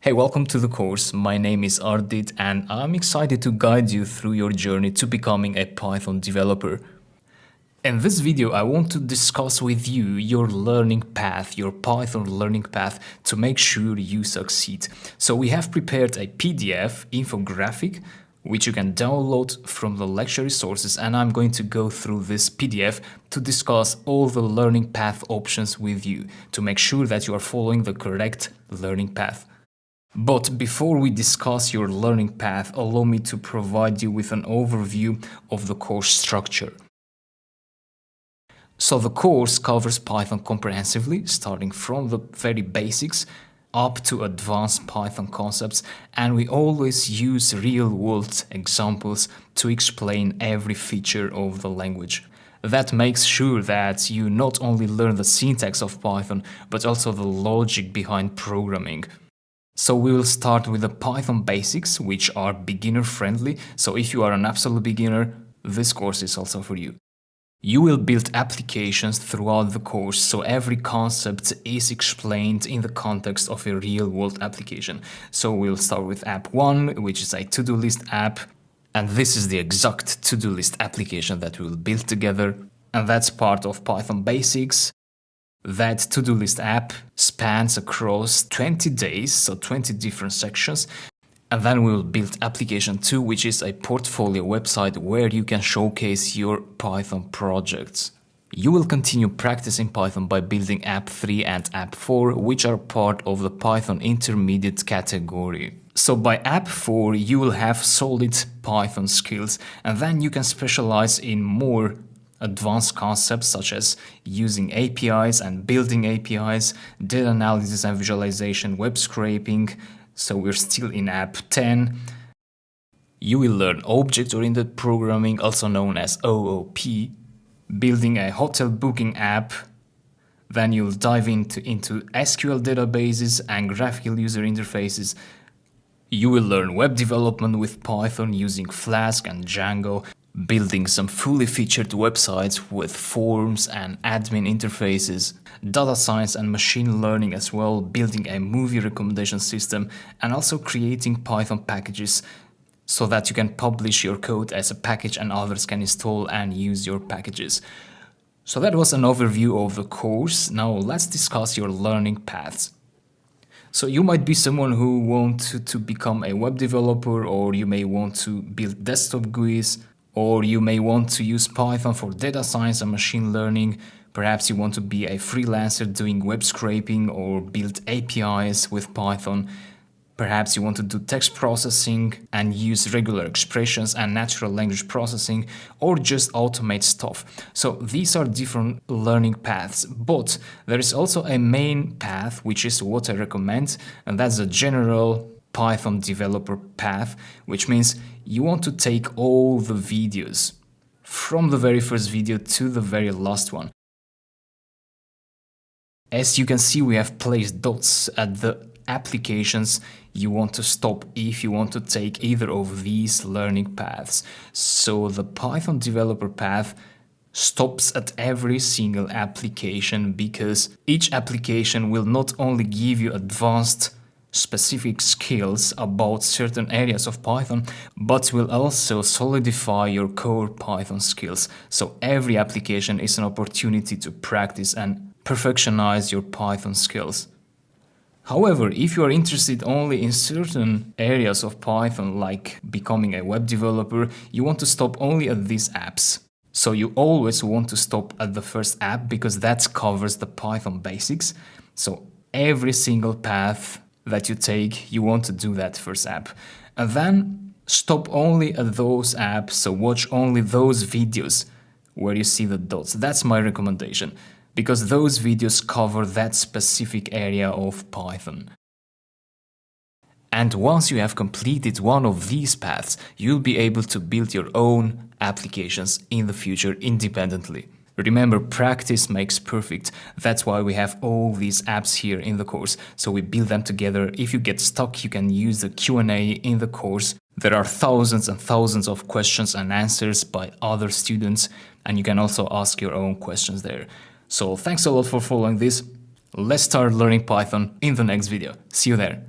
Hey, welcome to the course. My name is Ardit and I'm excited to guide you through your journey to becoming a Python developer. In this video, I want to discuss with you your learning path, your Python learning path to make sure you succeed. So we have prepared a PDF infographic which you can download from the lecture resources, and I'm going to go through this PDF to discuss all the learning path options with you to make sure that you are following the correct learning path. But before we discuss your learning path, allow me to provide you with an overview of the course structure. So the course covers Python comprehensively, starting from the very basics up to advanced Python concepts, and we always use real-world examples to explain every feature of the language. That makes sure that you not only learn the syntax of Python, but also the logic behind programming. So we will start with the Python basics, which are beginner friendly. So if you are an absolute beginner, this course is also for you. You will build applications throughout the course, so every concept is explained in the context of a real-world application. So we'll start with app 1, which is a to-do list app, and this is the exact to-do list application that we'll build together, and that's part of Python basics. That to-do list app spans across 20 days, so 20 different sections. And then we will build application 2, which is a portfolio website where you can showcase your Python projects. You will continue practicing Python by building app 3 and app 4, which are part of the Python intermediate category. So by app 4, you will have solid Python skills, and then you can specialize in more advanced concepts such as using APIs and building APIs, data analysis and visualization, web scraping. So we're still in app 10. You will learn object-oriented programming, also known as OOP, building a hotel booking app. Then you'll dive into SQL databases and graphical user interfaces. You will learn web development with Python using Flask and Django, building some fully featured websites with forms and admin interfaces, data science and machine learning as well, building a movie recommendation system, and also creating Python packages so that you can publish your code as a package and others can install and use your packages. So that was an overview of the course. Now let's discuss your learning paths. So you might be someone who wants to become a web developer, or you may want to build desktop GUIs, or you may want to use Python for data science and machine learning. Perhaps you want to be a freelancer doing web scraping or build APIs with Python. Perhaps you want to do text processing and use regular expressions and natural language processing, or just automate stuff. So these are different learning paths, but there is also a main path, which is what I recommend, and that's a general Python developer path, which means you want to take all the videos from the very first video to the very last one. As you can see, we have placed dots at the applications you want to stop if you want to take either of these learning paths. So the Python developer path stops at every single application, because each application will not only give you advanced specific skills about certain areas of Python, but will also solidify your core Python skills. So every application is an opportunity to practice and perfectionize your Python skills. However, if you are interested only in certain areas of Python, like becoming a web developer, you want to stop only at these apps. So you always want to stop at the first app, because that covers the Python basics. So every single path that you take, you want to do that first app. And then stop only at those apps, so watch only those videos where you see the dots. That's my recommendation, because those videos cover that specific area of Python. And once you have completed one of these paths, you'll be able to build your own applications in the future independently. Remember, practice makes perfect. That's why we have all these apps here in the course. So we build them together. If you get stuck, you can use the Q&A in the course. There are thousands and thousands of questions and answers by other students, and you can also ask your own questions there. So thanks a lot for following this. Let's start learning Python in the next video. See you there.